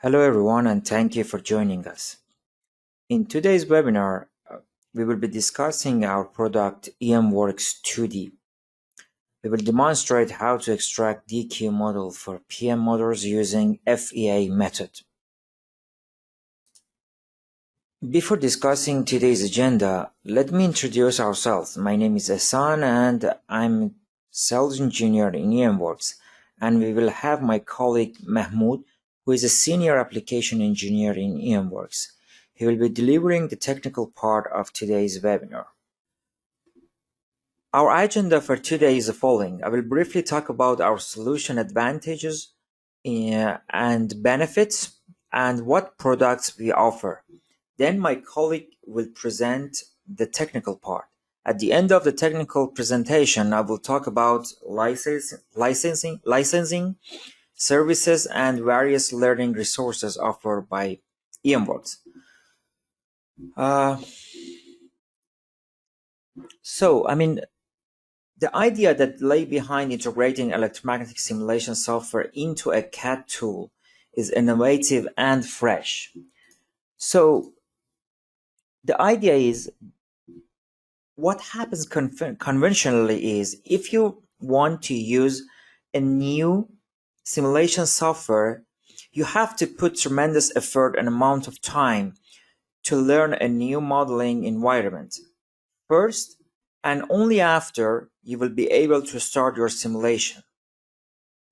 Hello everyone and thank you for joining us. In today's webinar, we will be discussing our product EMWorks 2D. We will demonstrate how to extract DQ model for PM motors using FEA method. Before discussing today's agenda, let me introduce ourselves. My name is Ehsan and I'm sales engineer in EMWorks, and we will have my colleague Mahmoud, who is a senior application engineer in EMWorks. He will be delivering the technical part of today's webinar. Our agenda for today is the following. I will briefly talk about our solution advantages and benefits and what products we offer. Then my colleague will present the technical part. At the end of the technical presentation, I will talk about licensing, services, and various learning resources offered by EMWorks. The idea that lay behind integrating electromagnetic simulation software into a CAD tool is innovative and fresh. So the idea is, what happens conventionally is, if you want to use a new simulation software, you have to put tremendous effort and amount of time to learn a new modeling environment. First, and only after, you will be able to start your simulation.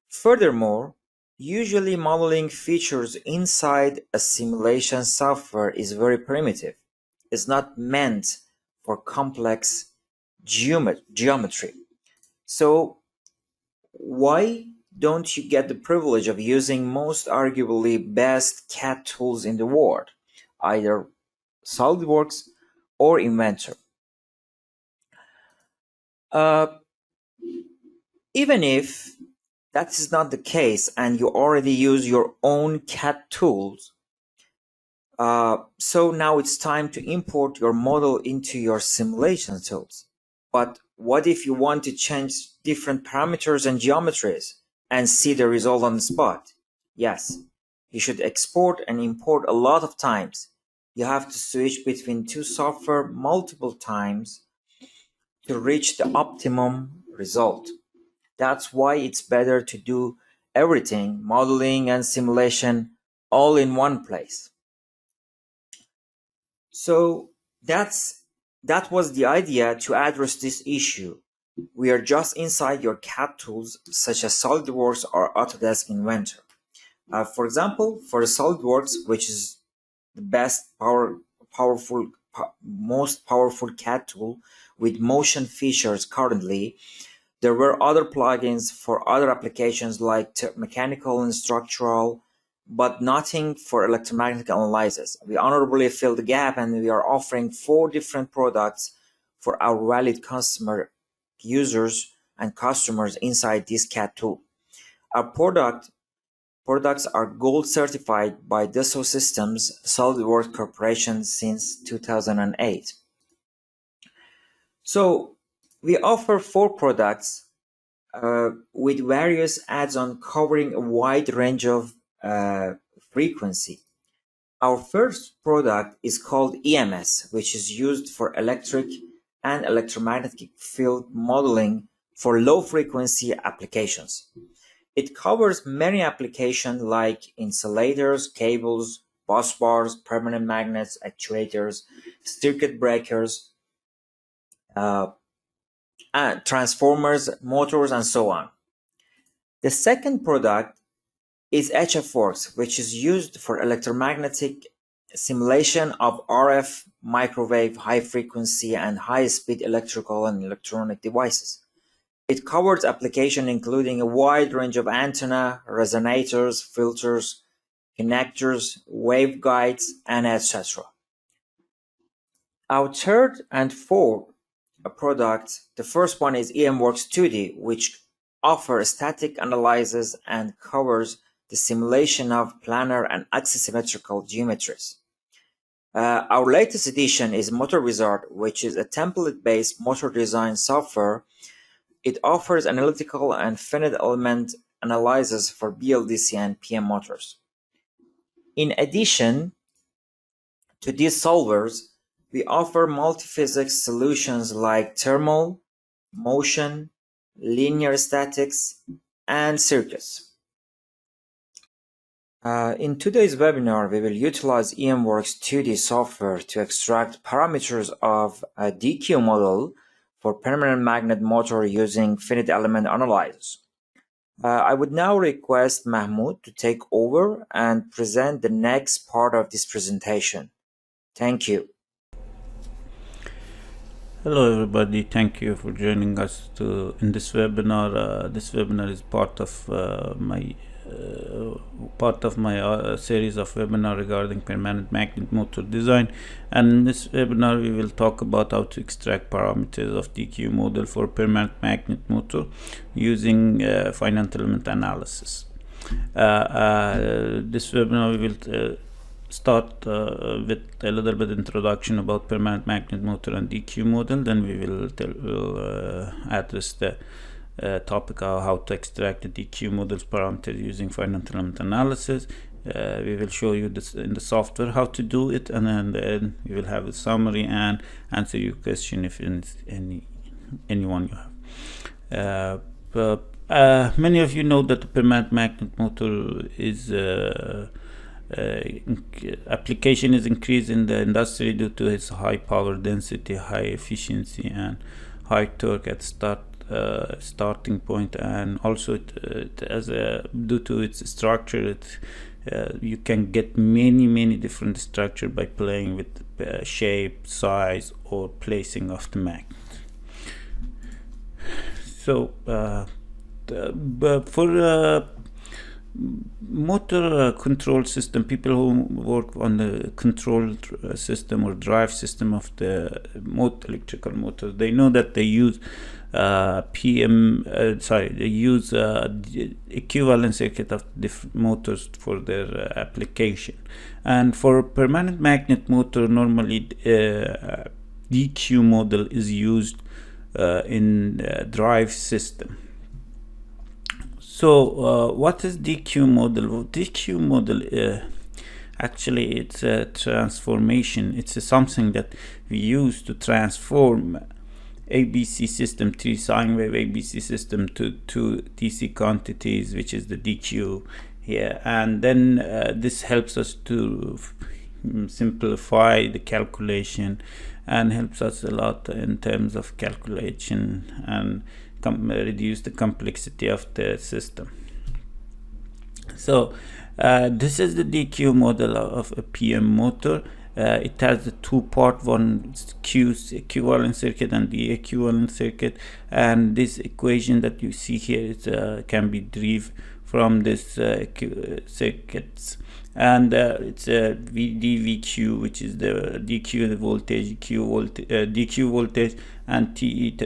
Furthermore, usually modeling features inside a simulation software is very primitive. It's not meant for complex geometry. So why don't you get the privilege of using most arguably best CAD tools in the world, either SolidWorks or Inventor? Even if that is not the case and you already use your own CAD tools, so now it's time to import your model into your simulation tools. But what if you want to change different parameters and geometries and see the result on the spot? Yes, you should export and import a lot of times. You have to switch between two software multiple times to reach the optimum result. That's why it's better to do everything, modeling and simulation, all in one place. So that was the idea to address this issue. We are just inside your CAD tools such as SolidWorks or Autodesk Inventor. For example, for SolidWorks, which is the most powerful CAD tool with motion features currently, there were other plugins for other applications like mechanical and structural, but nothing for electromagnetic analysis. We honorably filled the gap, and we are offering 4 different products for our valid customer users and customers inside this CAD tool. Our products are gold certified by Dassault Systems SolidWorks Corporation since 2008. So we offer 4 products with various add-ons covering a wide range of frequency. Our first product is called EMS, which is used for electric and electromagnetic field modeling for low-frequency applications. It covers many applications like insulators, cables, bus bars, permanent magnets, actuators, circuit breakers, transformers, motors, and so on. The second product is HFWorks, which is used for electromagnetic simulation of RF, microwave, high frequency, and high-speed electrical and electronic devices. It covers applications including a wide range of antenna, resonators, filters, connectors, waveguides, and etc. Our third and fourth product, the first one is EMWorks 2D, which offers static analysis and covers the simulation of planar and axisymmetrical geometries. Our latest edition is Motor Wizard, which is a template-based motor design software. It offers analytical and finite element analysis for BLDC and PM motors. In addition to these solvers, we offer multiphysics solutions like thermal, motion, linear statics, and circuits. In today's webinar, we will utilize EMWorks 2D software to extract parameters of a DQ model for permanent magnet motor using finite element analyzers. I would now request Mahmoud to take over and present the next part of this presentation. Thank you. Hello everybody, thank you for joining us in this webinar. This webinar is part of my series of webinar regarding permanent magnet motor design, and in this webinar we will talk about how to extract parameters of DQ model for permanent magnet motor using finite element analysis. This webinar we will start with a little bit introduction about permanent magnet motor and DQ model. Then we will address the topic of how to extract the DQ model's parameters using finite element analysis. We will show you this in the software how to do it, and then we will have a summary and answer your question if anyone you have. Many of you know that the permanent magnet motor is application is increased in the industry due to its high power density, high efficiency, and high torque at starting point, and also due to its structure, you can get many different structure by playing with shape, size, or placing of the magnet. So for motor control system, people who work on the control system or drive system of the electrical motors, they know that they use equivalent circuit of different motors for their application. And for permanent magnet motor, normally DQ model is used in drive system. So what is DQ model? Well, DQ model actually it's a transformation. It's something that we use to transform ABC system, 3 sine wave ABC system, to DC quantities, which is the DQ here. And then this helps us to simplify the calculation and helps us a lot in terms of calculation and reduce the complexity of the system. So this is the DQ model of a PM motor. It has the 2-part, one Q equivalent circuit and the equivalent circuit, and this equation that you see here can be derived from this circuits, and it's a VQ, which is the DQ voltage, DQ voltage, and TE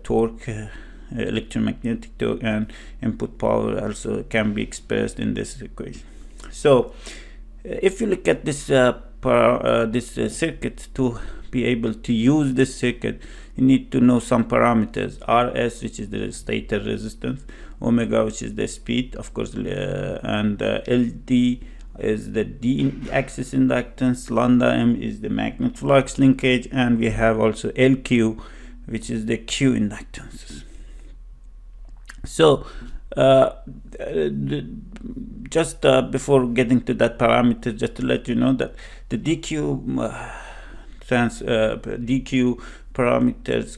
torque, electromagnetic torque, and input power also can be expressed in this equation. So if you look at this circuit, to be able to use this circuit, you need to know some parameters: RS, which is the stator resistance, omega, which is the speed, of course, and LD is the D-axis inductance, lambda M is the magnet flux linkage, and we have also LQ, which is the Q inductance. So just before getting to that parameter, just to let you know that the DQ parameters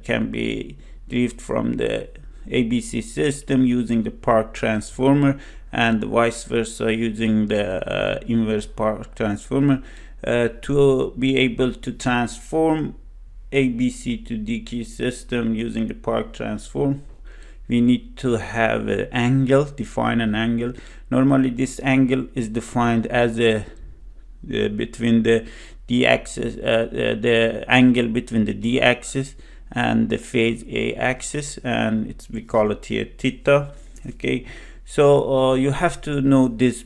can be derived from the ABC system using the Park transformer, and vice versa using the inverse Park transformer. To be able to transform ABC to DQ system using the Park transform, we need to have an angle, define an angle. Normally this angle is defined as between the D-axis, the angle between the D-axis and the phase A axis, and we call it here theta. Okay, so you have to know this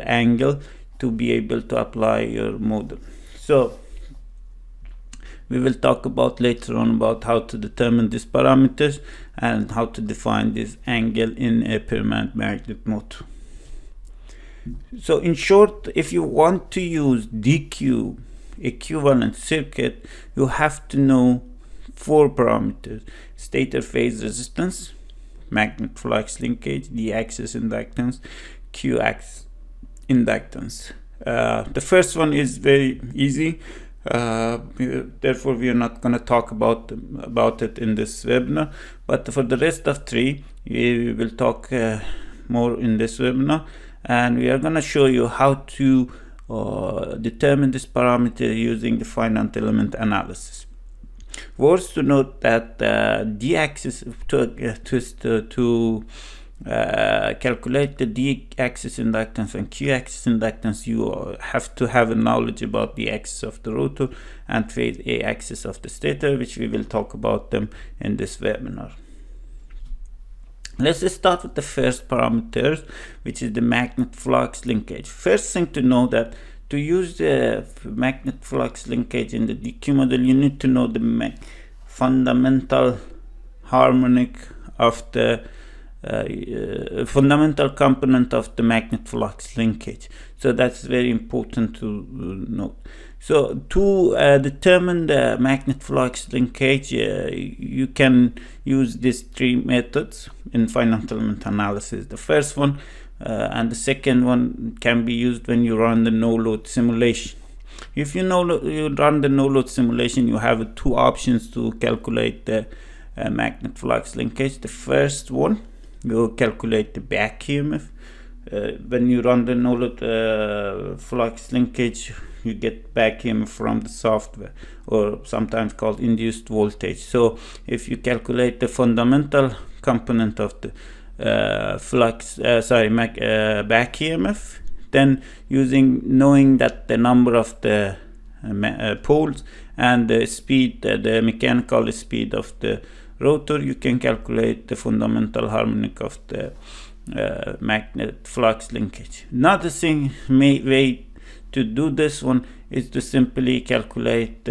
angle to be able to apply your model. So we will talk about later on about how to determine these parameters and how to define this angle in a permanent magnet motor. So in short, if you want to use DQ equivalent circuit, you have to know 4 parameters: stator phase resistance, magnet flux linkage, D-axis inductance, Q-axis inductance. The first one is very easy. Therefore, we are not going to talk about it in this webinar. But for the rest of 3, we will talk more in this webinar, and we are going to show you how to determine this parameter using the finite element analysis. Worth to note that D-axis to calculate the D-axis inductance and Q-axis inductance, you have to have a knowledge about the axis of the rotor and phase A axis of the stator, which we will talk about them in this webinar. Let's just start with the first parameter, which is the magnet flux linkage. First thing to know that to use the magnet flux linkage in the DQ model, you need to know the fundamental harmonic of the fundamental component of the magnet flux linkage. So that's very important to note. So to determine the magnet flux linkage, you can use these 3 methods in finite element analysis. The first one and the second one can be used when you run the no-load simulation. If you run the no-load simulation, you have 2 options to calculate the magnet flux linkage. The first one, you calculate the back EMF. When you run the no-load flux linkage, you get back EMF from the software, or sometimes called induced voltage. So if you calculate the fundamental component of the back EMF, then knowing that the number of the poles and the speed, the mechanical speed of the rotor, you can calculate the fundamental harmonic of the magnet flux linkage. Another way to do this one is to simply calculate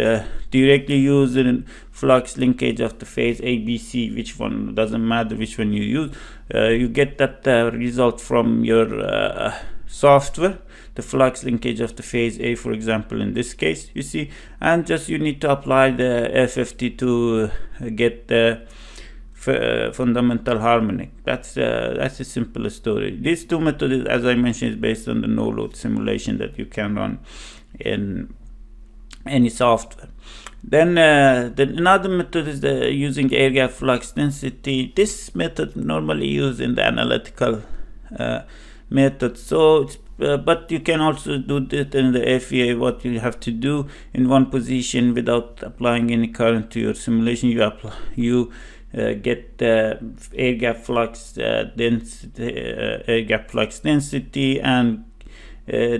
directly use the flux linkage of the phase ABC, which one, doesn't matter which one you use. You get that result from your software, the flux linkage of the phase A, for example, in this case, you see, and just you need to apply the FFT to get the fundamental harmonic. That's a simple story. These 2 methods, as I mentioned, is based on the no-load simulation that you can run in any software. Then another method is using the air gap flux density. This method normally used in the analytical method. So but you can also do that in the FEA. What you have to do in one position without applying any current to your simulation, you get the air gap flux density, and you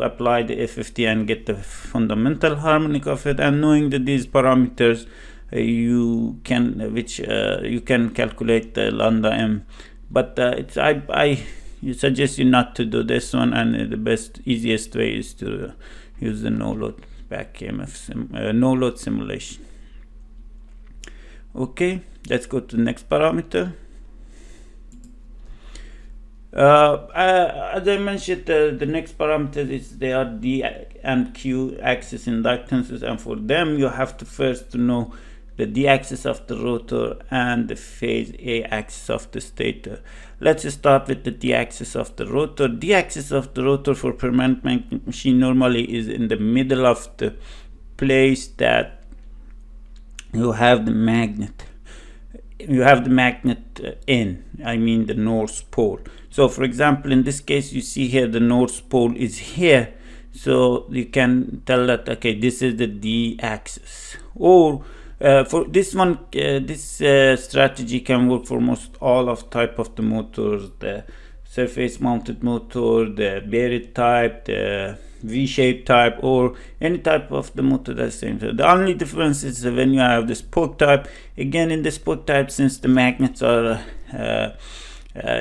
apply the FFT and get the fundamental harmonic of it. And knowing that these parameters, you can calculate the lambda m. But I suggest you not to do this one, and the easiest way is to use the no-load back EMF no-load simulation. Okay, let's go to the next parameter. As I mentioned, the next parameters they are D and Q axis inductances, and for them you have to first know the D axis of the rotor and the phase A axis of the stator. Let's start with the D axis of the rotor. D axis of the rotor for permanent magnet machine normally is in the middle of the place that you have the magnet. You have the magnet in, I mean the north pole. So for example, in this case, you see here the north pole is here. So you can tell that, okay, this is the D axis. Or for this one, this strategy can work for most all of type of the motors, the surface mounted motor, the buried type, the V-shaped type, or any type of the motor that's same. So the only difference is when you have the spoke type. Again, in the spoke type, since the magnets are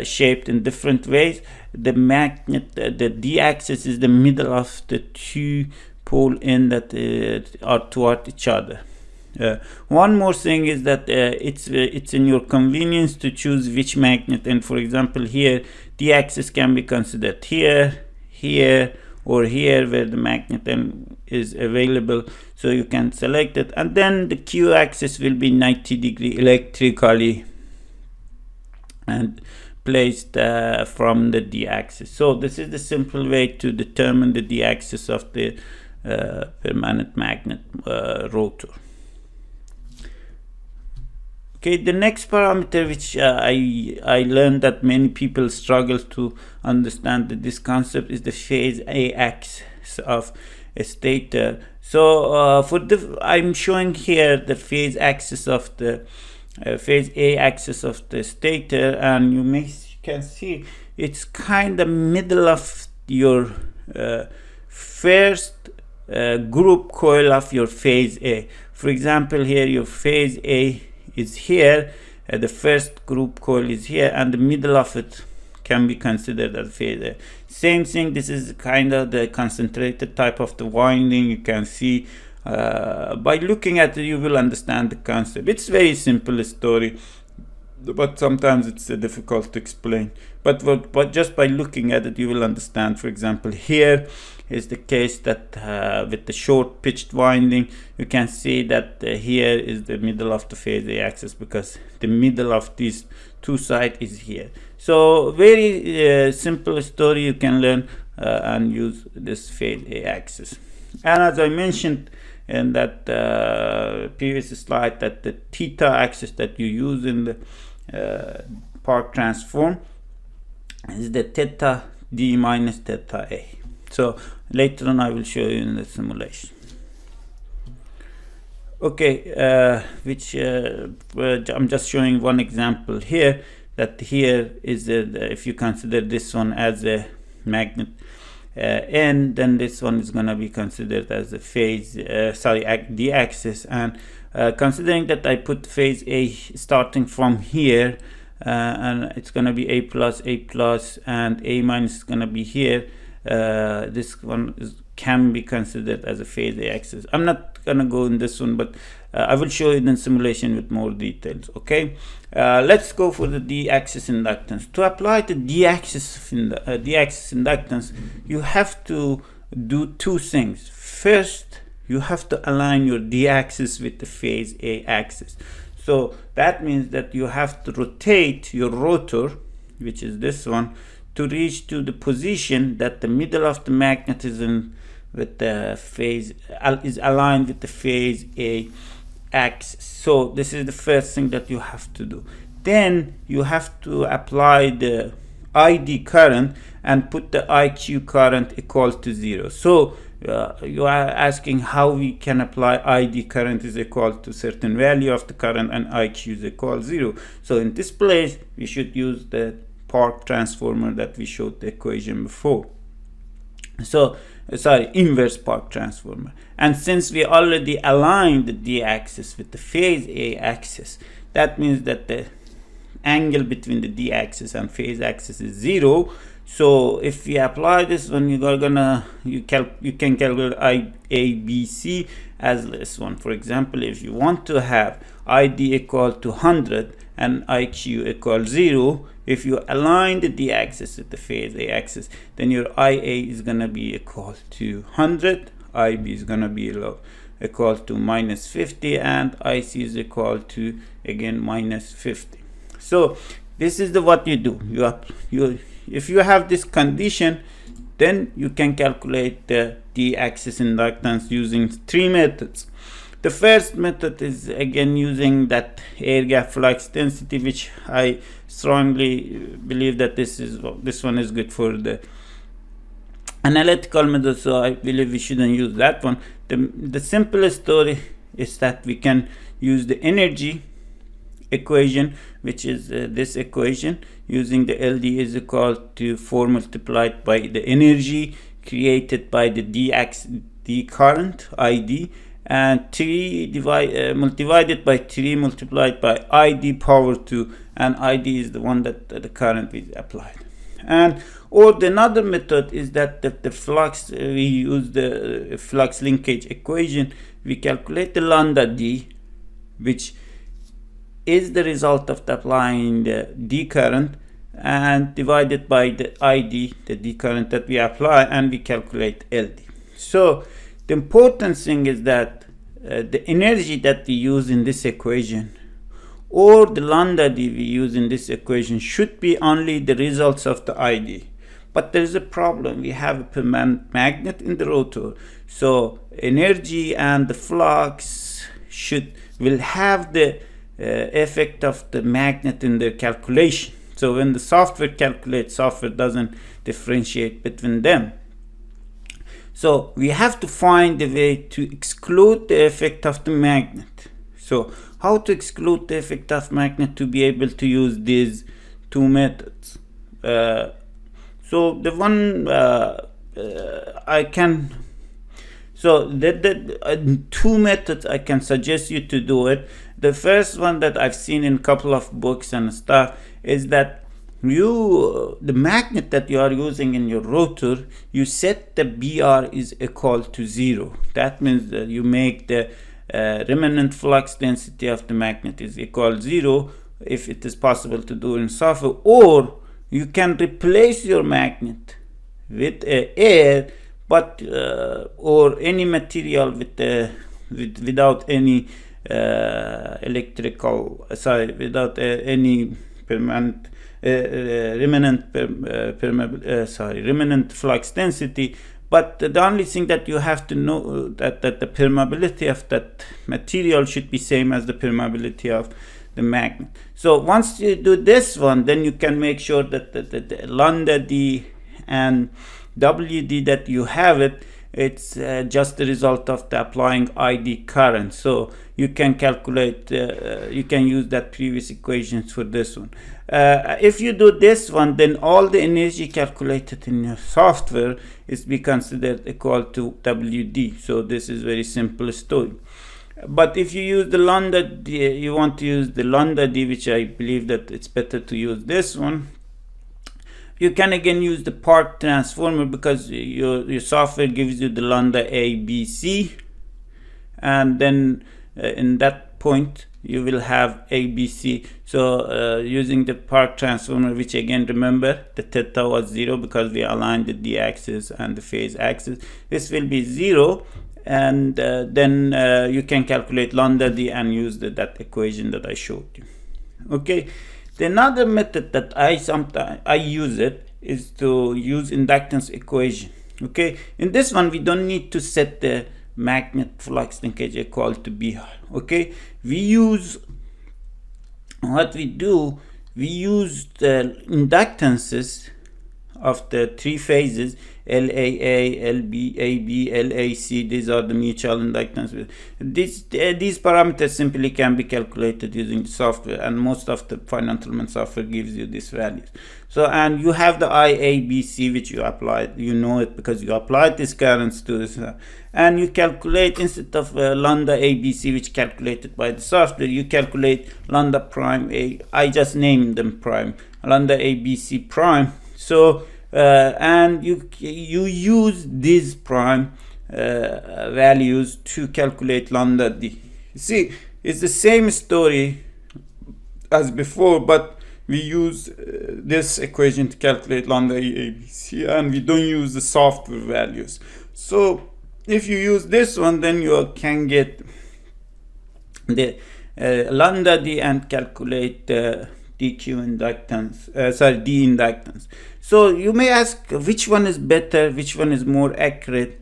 shaped in different ways, the magnet, the D-axis is the middle of the 2 pole end that are toward each other. One more thing is that it's in your convenience to choose which magnet, and for example here the axis can be considered here, here, or here where the magnet is available, so you can select it, and then the Q axis will be 90-degree electrically and placed from the D axis. So this is the simple way to determine the D axis of the permanent magnet rotor. Okay, the next parameter which I learned that many people struggle to understand this concept is the phase A axis of a stator. So I'm showing here the phase axis of the phase A axis of the stator, and you can see it's kind of middle of your first group coil of your phase A. For example, here your phase A is here, the first group coil is here, and the middle of it can be considered as phase A. Same thing, this is kind of the concentrated type of the winding. You can see by looking at it you will understand the concept. It's very simple story, but sometimes it's difficult to explain, but just by looking at it you will understand. For example, here is the case that with the short pitched winding, you can see that here is the middle of the phase A axis, because the middle of these two sides is here. So very simple story, you can learn and use this phase A axis. And as I mentioned in that previous slide, that the theta axis that you use in the Park transform is the theta D minus theta A. So later on I will show you in the simulation. Okay, I'm just showing one example here, that here is if you consider this one as a magnet N, then this one is going to be considered as a phase D axis, and considering that I put phase A starting from here, and it's going to be A plus, and A minus is going to be here. This one can be considered as a phase A axis. I'm not gonna go in this one, but I will show you in simulation with more details. Okay, let's go for the D-axis inductance. To apply the D-axis inductance, you have to do two things. First, you have to align your D-axis with the phase A axis. So that means that you have to rotate your rotor, which is this one, to reach to the position that the middle of the magnet is in with the phase is aligned with the phase A axis. So this is the first thing that you have to do. Then you have to apply the ID current and put the IQ current equal to 0. So you are asking how we can apply ID current is equal to certain value of the current and IQ is equal to 0. So in this place we should use the Park transformer that we showed the equation before. So inverse Park transformer. And since we already aligned the D axis with the phase A axis, that means that the angle between the D axis and phase axis is 0. So if we apply this one, you can calculate ABC as this one. For example, if you want to have ID equal to 100 and IQ equal 0, if you align the D axis with the phase A axis, then your IA is going to be equal to 100, IB is going to be equal to minus 50, and IC is equal to again minus 50. So this is what you do. If you have this condition, then you can calculate the D-axis inductance using three methods. The first method is again using that air gap flux density, which I strongly believe that this one is good for the analytical method, so I believe we shouldn't use that one. The simplest story is that we can use the energy equation, which is this equation, using the LD is equal to 4 multiplied by the energy created by the D current ID, and 3 multiplied by 3 multiplied by ID power 2, and ID is the one that the current is applied. And or another method is that the flux, we use the flux linkage equation. We calculate the lambda D which is the result of applying the D current, and divided by the ID, the D current that we apply, and we calculate LD. So the important thing is that the energy that we use in this equation, or the lambda D we use in this equation, should be only the results of the ID. But there is a problem. We have a permanent magnet in the rotor, so energy and the flux will have the effect of the magnet in the calculation. So when the software calculates, software doesn't differentiate between them. So we have to find a way to exclude the effect of the magnet. So how to exclude the effect of magnet to be able to use these two methods? So the one two methods I can suggest you to do it. The first one that I've seen in a couple of books and stuff is that the magnet that you are using in your rotor, you set the BR is equal to 0. That means that you make the remnant flux density of the magnet is equal to 0, if it is possible to do in software. Or you can replace your magnet with air, but or any material without any any permanent remnant flux density. But the only thing that you have to know that the permeability of that material should be same as the permeability of the magnet. So once you do this one, then you can make sure that the lambda D and WD that you have it's just the result of the applying ID current. So you can calculate, you can use that previous equations for this one. If you do this one, then all the energy calculated in your software is be considered equal to WD. So this is very simple story. But if you use the lambda D, you want to use the lambda D, which I believe that it's better to use this one. You can again use the part transformer, because your software gives you the lambda A, B, C, and then in that point you will have A, B, C. So using the part transformer, which again, remember the theta was 0 because we aligned the D axis and the phase axis, this will be 0. And then you can calculate lambda D and use that equation that I showed you. Okay. The another method that I use it is to use inductance equation. Okay. In this one, we don't need to set the magnet flux linkage equal to BR. Okay. We use the inductances of the three phases, LAA, LB, AB, LAC. These are the mutual inductance. These parameters simply can be calculated using the software, and most of the financial software gives you these values. So, and you have the IABC, which you applied, you know it because you applied these currents to this, and you calculate, instead of lambda ABC, which calculated by the software, you calculate lambda prime A. I just named them prime, lambda ABC prime. So and you use these prime values to calculate lambda D. See, it's the same story as before, but we use this equation to calculate lambda ABC, and we don't use the software values. So if you use this one, then you can get the lambda D and calculate DQ inductance, D inductance. So you may ask, which one is better, which one is more accurate?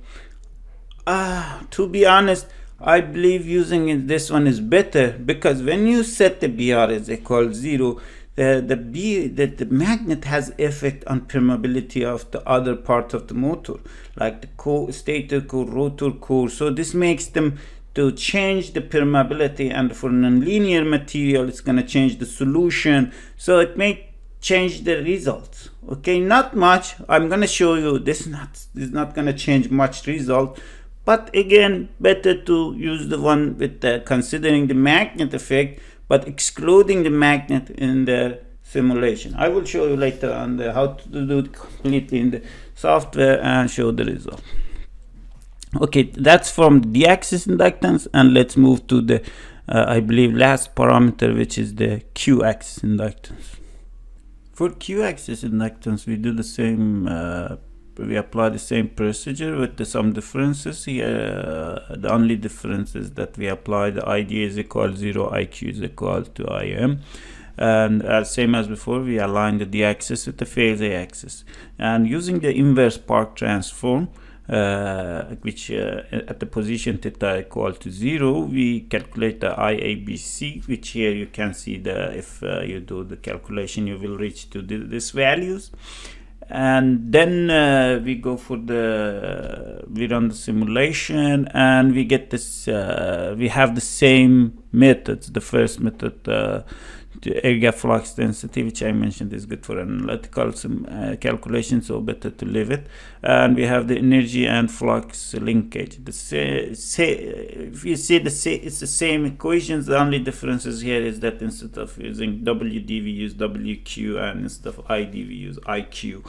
To be honest, I believe using this one is better, because when you set the BR is equal to 0, the magnet has effect on permeability of the other part of the motor, like the stator core, rotor core. So this makes them to change the permeability, and for nonlinear material it's going to change the solution, so it may change the results. Okay, not much. I'm going to show you this is not going to change much result, but again, better to use the one with considering the magnet effect but excluding the magnet in the simulation. I will show you later on how to do it completely in the software and show the result. Okay, that's from the axis inductance, and let's move to the I believe last parameter, which is the Q-axis inductance. For Q-axis inductance, we do the same, we apply the same procedure with some differences here. The only difference is that we apply the ID is equal to 0, IQ is equal to IM. And same as before, we align the d-axis with the phase axis. And using the inverse Park transform, which at the position theta equal to 0, we calculate the IABC, which here you can see if you do the calculation, you will reach to these values. And then we go for we run the simulation, and we get this, we have the same methods. The first method, the area flux density, which I mentioned is good for analytical calculation, so better to leave it. And we have the energy and flux linkage. If you see it's the same equations. The only differences here is that instead of using WD, we use WQ, and instead of ID, we use IQ.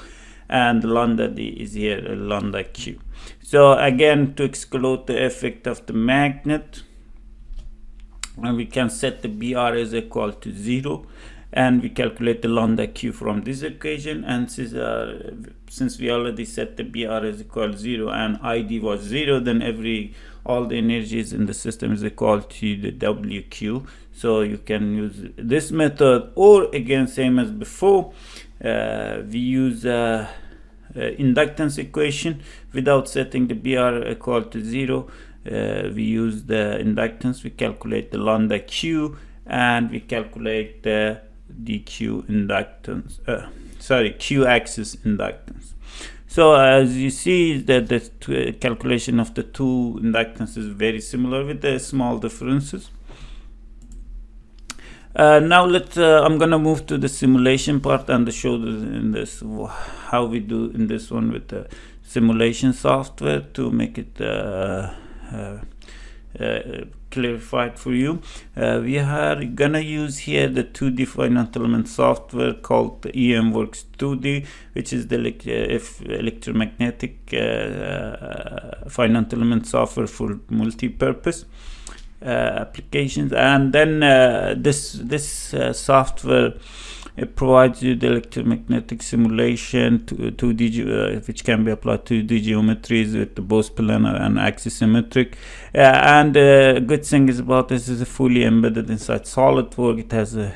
And lambda D is here lambda Q. So again, to exclude the effect of the magnet, and we can set the BR is equal to 0, and we calculate the lambda Q from this equation. And since we already set the BR is equal to 0 and ID was 0, then all the energies in the system is equal to the WQ. So you can use this method, or again, same as before, we use inductance equation without setting the BR equal to 0. We use the inductance, we calculate the lambda Q, and we calculate the dq inductance, Q-axis inductance. So as you see, that the calculation of the two inductances is very similar with the small differences. Now I'm gonna move to the simulation part and show how we do in this one with the simulation software to make it clarified for you. We are gonna use here the 2D finite element software called the EMWorks 2D, which is the electromagnetic finite element software for multi-purpose applications. And then this software, it provides you the electromagnetic simulation, 2D, which can be applied to 2D geometries with both planar and axisymmetric. And good thing is about this is fully embedded inside SolidWorks. It has a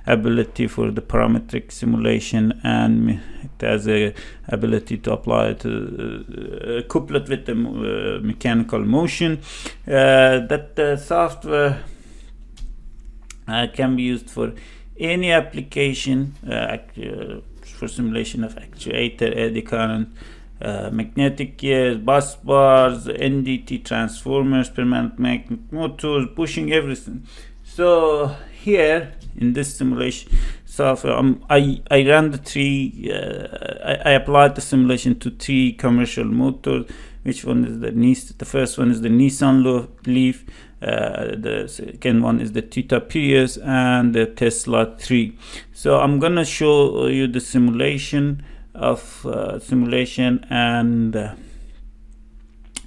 ability for the parametric simulation, and it has a ability to apply it to couple it with the mechanical motion. That software can be used for any application, for simulation of actuator, eddy current, magnetic gears, bus bars, NDT transformers, permanent magnet motors, bushing, everything. So here in this simulation software, I ran the I applied the simulation to 3 commercial motors. Which one is the first one is the Nissan Leaf, the second one is the Toyota Prius, and the Tesla 3. So I'm gonna show you the simulation and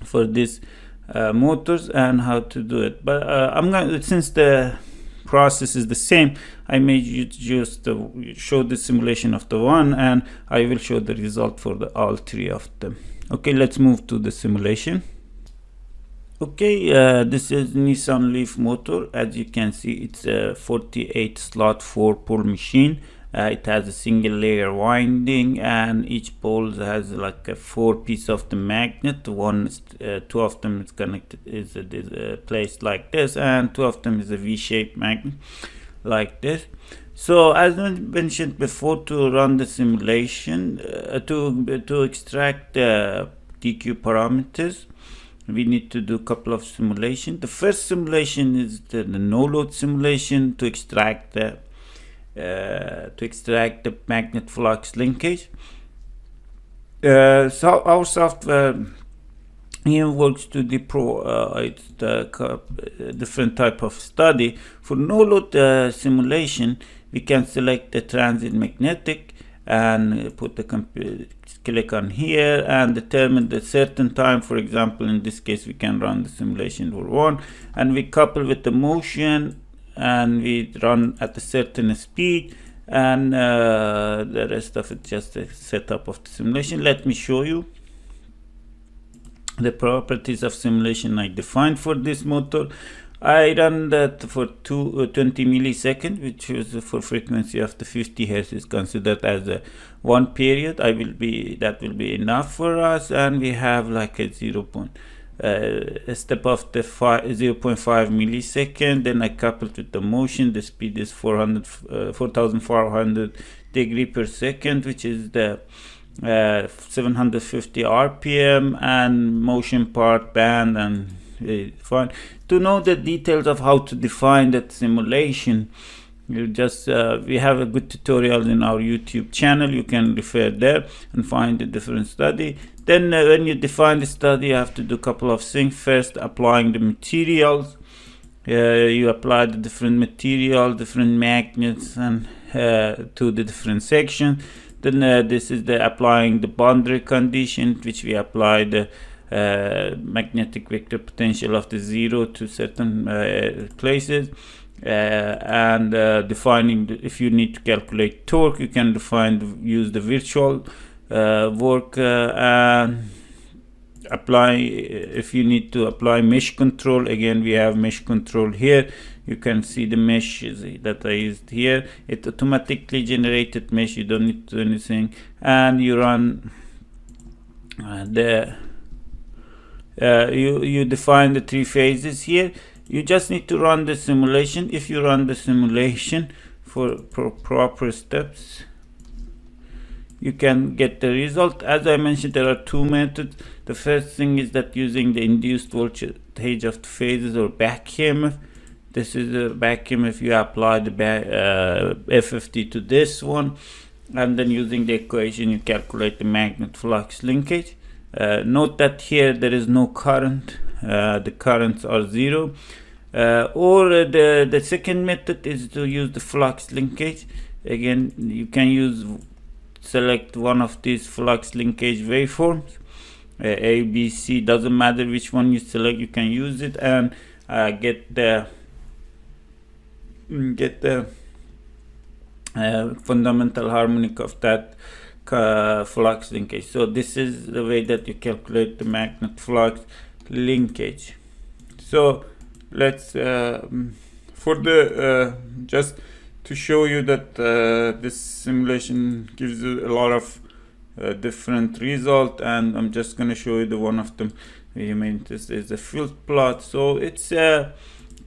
for this motors and how to do it. But since the process is the same, I may just show the simulation of the one, and I will show the result for all 3 of them. Okay, let's move to the simulation. Okay, this is Nissan Leaf motor. As you can see, it's a 48 slot 4-pole machine. It has a single layer winding, and each pole has like a 4 piece of the magnet. 2 of them is connected, is placed like this, and 2 of them is a V-shaped magnet like this. So as I mentioned before, to run the simulation, to extract the DQ parameters, we need to do a couple of simulations. The first simulation is the no-load simulation to extract the magnet flux linkage. So our software here works to it's the different type of study. For no-load simulation, we can select the transient magnetic, and put the click on here and determine the certain time. For example, in this case we can run the simulation for 1, and we couple with the motion and we run at a certain speed, and the rest of it just a setup of the simulation. Let me show you the properties of simulation I defined for this motor. I run that for 20 milliseconds, which is for frequency of the 50 Hz is considered as a one period. That will be enough for us, and we have like a a step of the 0.5 millisecond. Then I coupled with the motion. The speed is 4,400 degree per second, which is the 750 RPM, and motion part band and fine. To know the details of how to define that simulation, you just we have a good tutorial in our YouTube channel. You can refer there and find a different study. Then when you define the study, you have to do a couple of things. First, applying the materials. You apply the different materials, different magnets, and to the different sections. Then this is the applying the boundary condition, which we apply the magnetic vector potential of the 0 to certain places, and defining if you need to calculate torque, you can use the virtual work, and apply if you need to apply mesh control. Again, we have mesh control here. You can see the mesh that I used here. It automatically generated mesh, you don't need to do anything, and you run you define the 3 phases here. You just need to run the simulation. If you run the simulation for proper steps, you can get the result. As I mentioned, there are 2 methods. The first thing is that using the induced voltage of the phases, or back EMF. This is a back EMF. You apply the FFT to this one, and then using the equation you calculate the magnet flux linkage. Note that here there is no current, the currents are 0. Or the second method is to use the flux linkage. Again, you can select one of these flux linkage waveforms, A, B, C, doesn't matter which one you select, you can use it, and get the fundamental harmonic of that flux linkage. So this is the way that you calculate the magnet flux linkage. So let's for the just to show you that this simulation gives you a lot of different result, and I'm just going to show you the one of them. This is a field plot, so it's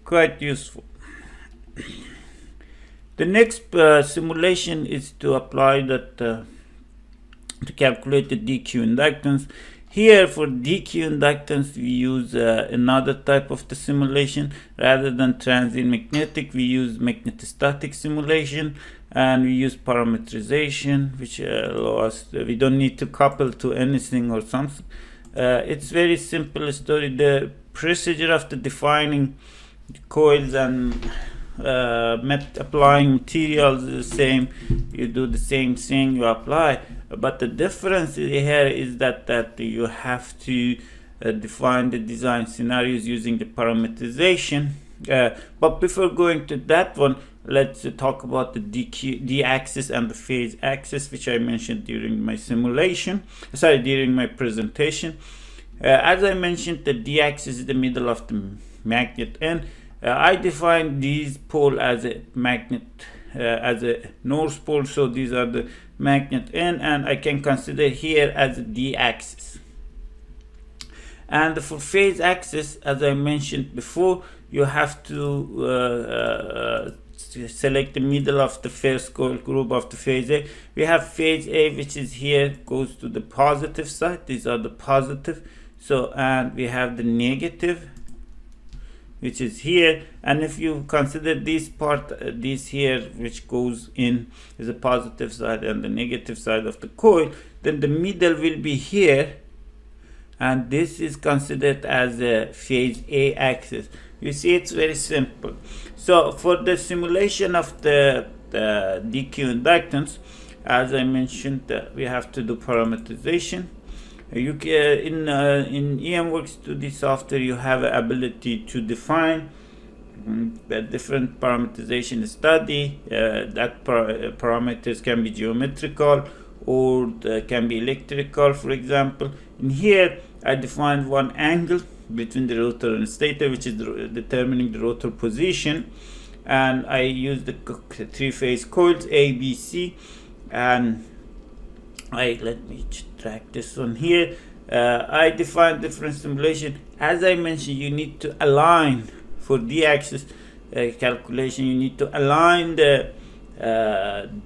quite useful. The next simulation is to apply that to calculate the DQ inductance. Here for DQ inductance we use another type of the simulation. Rather than transient magnetic, we use magnetostatic simulation, and we use parameterization, which allows we don't need to couple to anything or something. It's very simple story. The procedure of the defining the coils and applying materials is the same. You do the same thing, you apply, but the difference here is that you have to define the design scenarios using the parameterization. But before going to that one, let's talk about the D axis and the phase axis, which I mentioned during my during my presentation. As I mentioned, the D axis is the middle of the magnet, and I define these pole as a magnet, as a north pole, so these are the magnet N, and I can consider here as a D axis. And for phase axis, as I mentioned before, you have to select the middle of the first group of the phase A. We have phase A, which is here, goes to the positive side. These are the positive. So, and we have the negative, which is here, and if you consider this part, this here, which goes in, is the positive side and the negative side of the coil, then the middle will be here, and this is considered as a phase A axis. You see, it's very simple. So for the simulation of the DQ inductance, As I mentioned, we have to do parameterization. You can in EMWorks 2D software you have an ability to define different parameterization study. That parameters can be geometrical or can be electrical. For example, in here I defined one angle between the rotor and stator, which is determining the rotor position, and I use the three-phase coils A, B, C, and let me track this one here. I define different simulation. As I mentioned, you need to align for D-axis calculation. You need to align the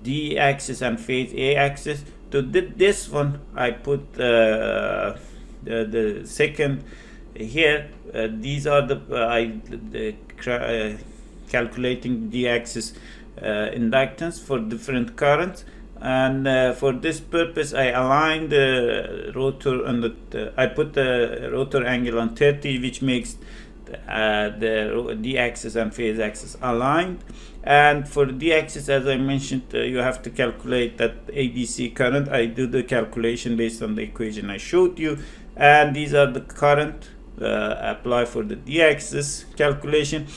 D-axis and phase A-axis. So this one I put the second here. These are the calculating D-axis inductance for different currents. And for this purpose, I aligned the rotor on I put the rotor angle on 30, which makes the D-axis and phase axis aligned. And for D-axis, as I mentioned, you have to calculate that ABC current. I do the calculation based on the equation I showed you, and these are the current apply for the D-axis calculation.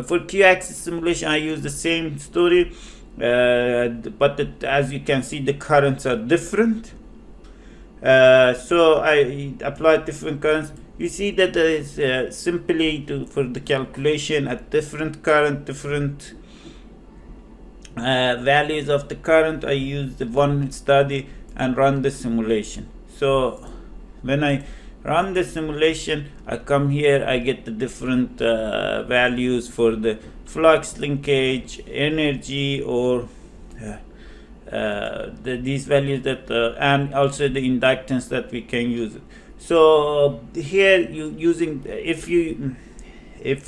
For Q-axis simulation, I use the same story. But as you can see, the currents are different, so I applied different currents. You see that there is simply for the calculation at different current, different values of the current, I use the one study and run the simulation. So when I run the simulation, I come here, I get the different values for the flux, linkage, energy, or these values that and also the inductance that we can use it. So here if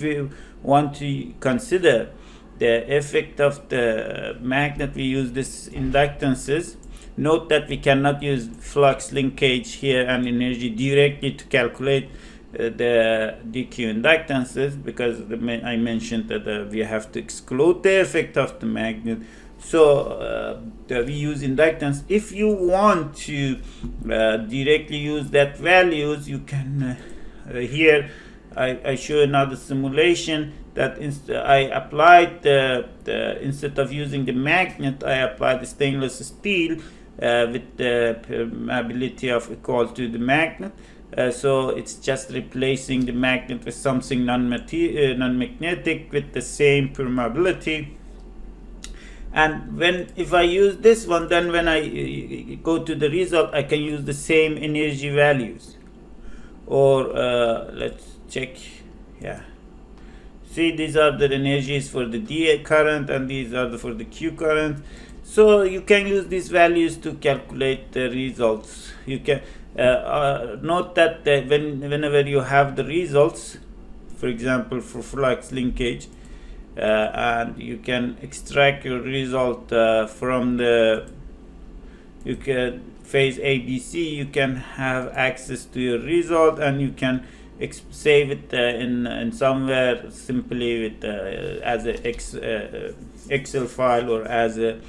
you want to consider the effect of the magnet, we use this inductances. Note that we cannot use flux, linkage here and energy directly to calculate the DQ inductances, because I mentioned that we have to exclude the effect of the magnet. So we use inductance. If you want to directly use that values, you can here I show another simulation that I applied instead of using the magnet, I applied the stainless steel with the permeability of equal to the magnet. So it's just replacing the magnet with something non-magnetic with the same permeability. And if I use this one, then when I go to the result, I can use the same energy values. Or let's check. Yeah. See, these are the energies for the D current, and these are for the Q current. So you can use these values to calculate the results. You can note that whenever you have the results, for example, for flux, linkage, and you can extract your result from the phase ABC, you can have access to your result, and you can save it in somewhere simply with as a Excel file or as a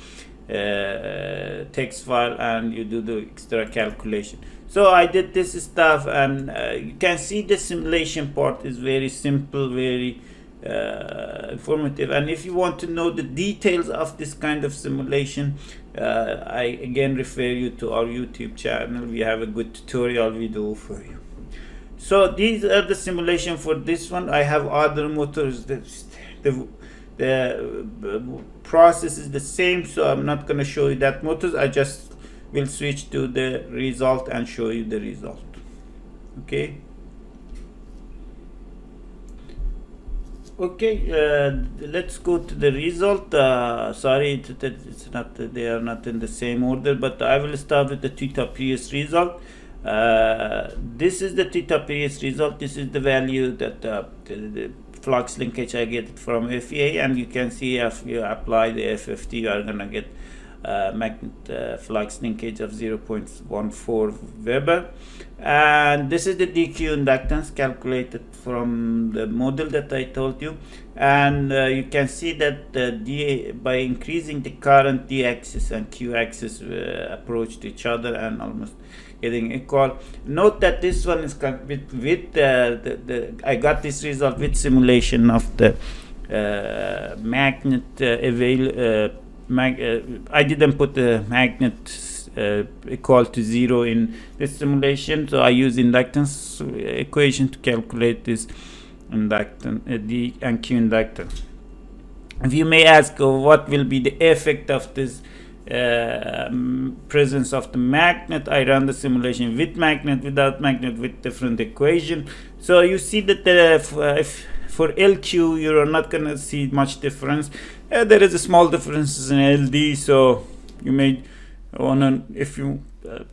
text file, and you do the extra calculation. So I did this stuff, and you can see the simulation part is very simple, very informative. And if you want to know the details of this kind of simulation, I again refer you to our YouTube channel. We have a good tutorial video for you. So these are the simulation for this one. I have other motors. The process is the same, so I'm not going to show you that motors. I just will switch to the result and show you the result. Okay. Okay, let's go to the result. Sorry, it's not, they are not in the same order, but I will start with the theta previous result. This is the theta previous result. This is the value that the flux linkage I get from FEA, and you can see if you apply the FFT, you are gonna get magnet flux linkage of 0.14 Weber. And this is the DQ inductance calculated from the model that I told you. And you can see that by increasing the current, D axis and Q axis approached each other and almost getting equal. Note that this one is with I got this result with simulation of the magnet I didn't put the magnet equal to 0 in this simulation, so I use inductance equation to calculate this inductance, D and Q inductance. If you may ask, what will be the effect of this presence of the magnet? I run the simulation with magnet, without magnet, with different equation. So you see that if for LQ you are not gonna see much difference. There is a small differences in LD, so you may wanna, if you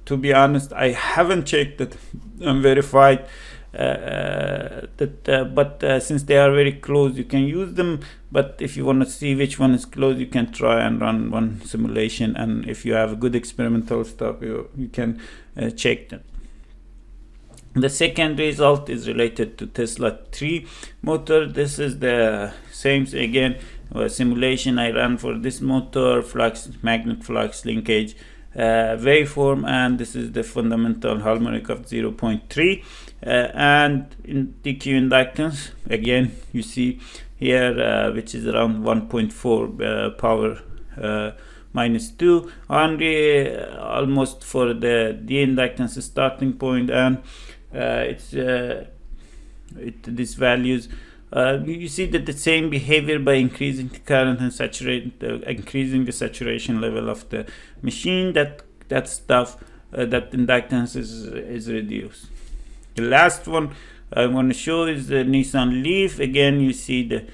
to be honest, I haven't checked it and verified but since they are very close, you can use them. But if you want to see which one is close, you can try and run one simulation, and if you have a good experimental stuff, you can check them. The second result is related to Tesla 3 motor. This is the same again simulation I ran for this motor, flux, magnet flux linkage waveform, and this is the fundamental harmonic of 0.3 and in DQ inductance again you see here which is around 1.4 power minus 2 only almost for the D inductance starting point, and these values you see that the same behavior by increasing the current and increasing the saturation level of the machine, that stuff that inductance is reduced. The last one I want to show is the Nissan Leaf. Again you see the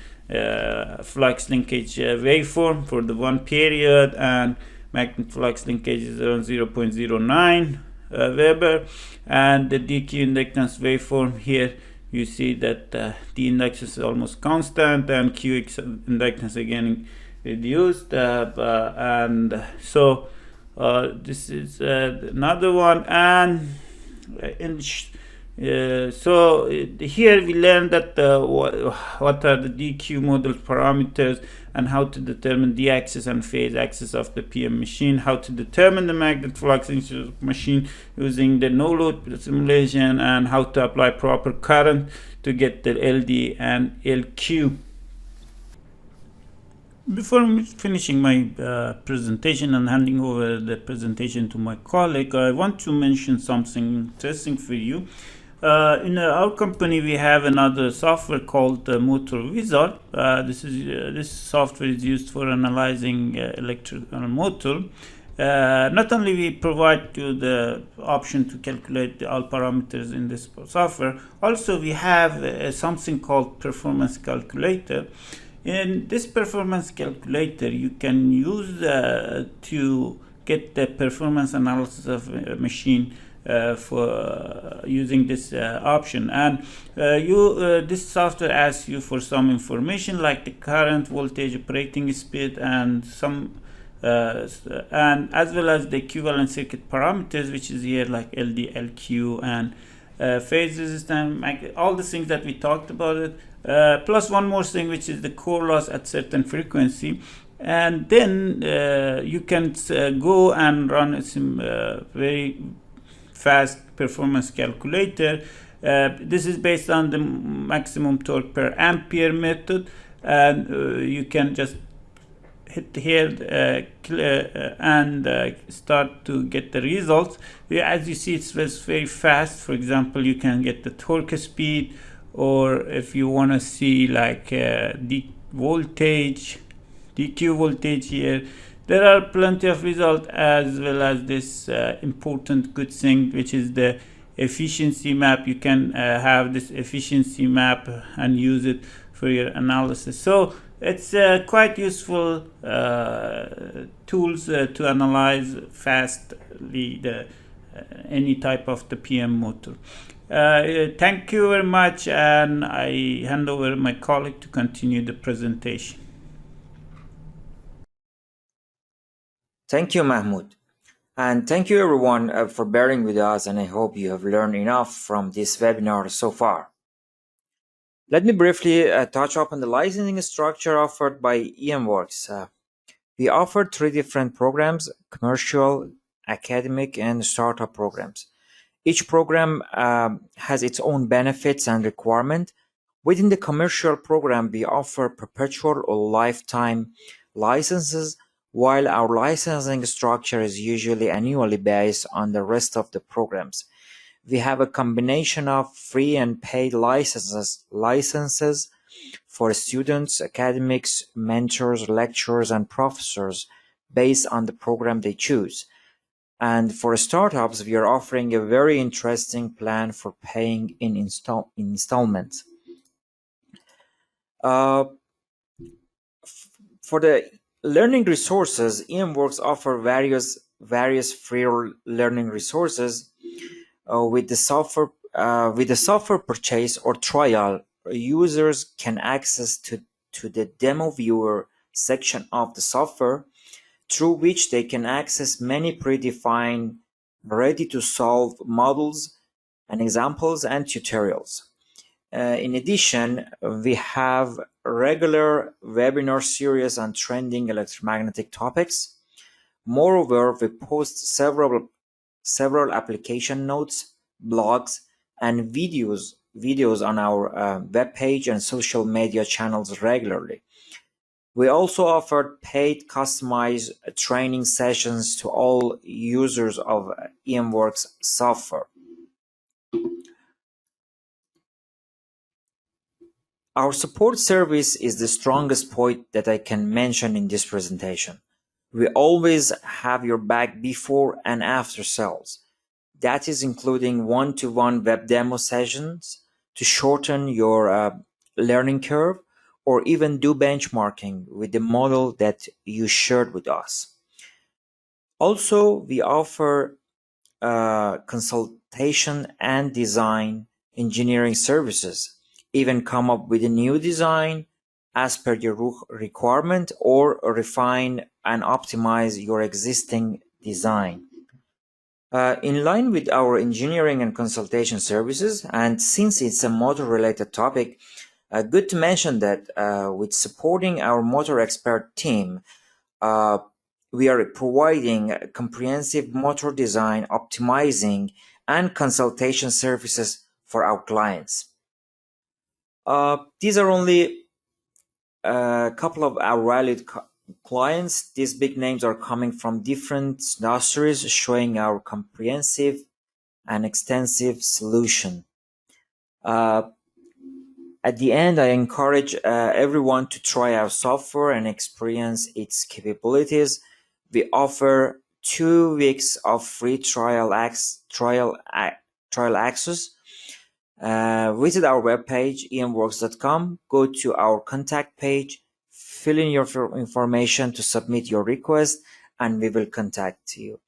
flux linkage waveform for the one period, and magnet flux linkage is around 0.09 Weber, and the DQ inductance waveform here you see that the inductance is almost constant and Q inductance again reduced, and so this is another one. And so here we learned that what are the DQ model parameters and how to determine the axis and phase axis of the PM machine, how to determine the magnet flux machine using the no load simulation, and how to apply proper current to get the LD and LQ. Before finishing my presentation and handing over the presentation to my colleague, I want to mention something interesting for you. In our company, we have another software called Motor Wizard. This software is used for analyzing electrical motor. Not only we provide you the option to calculate all parameters in this software, also we have something called performance calculator. In this performance calculator, you can use to get the performance analysis of a machine for using this option, and this software asks you for some information like the current, voltage, operating speed, and some and as well as the equivalent circuit parameters, which is here like LD, LQ, and phase resistance, all the things that we talked about it, plus one more thing, which is the core loss at certain frequency. And then you can go and run a very fast performance calculator. This is based on the maximum torque per ampere method, and you can just hit here and start to get the results. As you see, it's very fast. For example, you can get the torque speed, or if you want to see like voltage, DQ voltage here, there are plenty of results, as well as this important good thing, which is the efficiency map. You can have this efficiency map and use it for your analysis. So it's quite useful tools to analyze fastly any type of the PM motor. Thank you very much, and I hand over my colleague to continue the presentation. Thank you, Mahmoud. And thank you everyone for bearing with us, and I hope you have learned enough from this webinar so far. Let me briefly touch upon the licensing structure offered by EMWorks. We offer three different programs: commercial, academic, and startup programs. Each program has its own benefits and requirement. Within the commercial program, we offer perpetual or lifetime licenses, while our licensing structure is usually annually based on the rest of the programs. We have a combination of free and paid licenses for students, academics, mentors, lecturers, and professors based on the program they choose. And for startups, we are offering a very interesting plan for paying in installments. Uh, for the learning resources, EMWorks offer various free learning resources with the software purchase or trial. Users can access to the demo viewer section of the software, through which they can access many predefined, ready-to-solve models and examples and tutorials. In addition, we have regular webinar series on trending electromagnetic topics. Moreover, we post several application notes, blogs, and videos on our webpage and social media channels regularly. We also offer paid customized training sessions to all users of EMWorks software. Our support service is the strongest point that I can mention in this presentation. We always have your back before and after sales. That is including one-to-one web demo sessions to shorten your learning curve, or even do benchmarking with the model that you shared with us. Also, we offer consultation and design engineering services. Even come up with a new design as per your requirement, or refine and optimize your existing design. In line with our engineering and consultation services, and since it's a motor-related topic, good to mention that with supporting our motor expert team, uh, we are providing comprehensive motor design, optimizing, and consultation services for our clients. These are only a couple of our valued clients. These big names are coming from different industries, showing our comprehensive and extensive solution. At the end, I encourage everyone to try our software and experience its capabilities. We offer 2 weeks of free trial access. Visit our webpage, emworks.com, go to our contact page, fill in your information to submit your request, and we will contact you.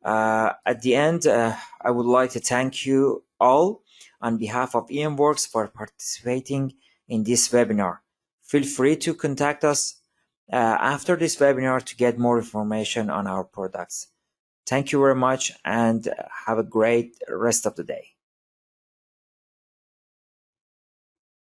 At the end, I would like to thank you all on behalf of EMWorks for participating in this webinar. Feel free to contact us after this webinar to get more information on our products. Thank you very much, and have a great rest of the day.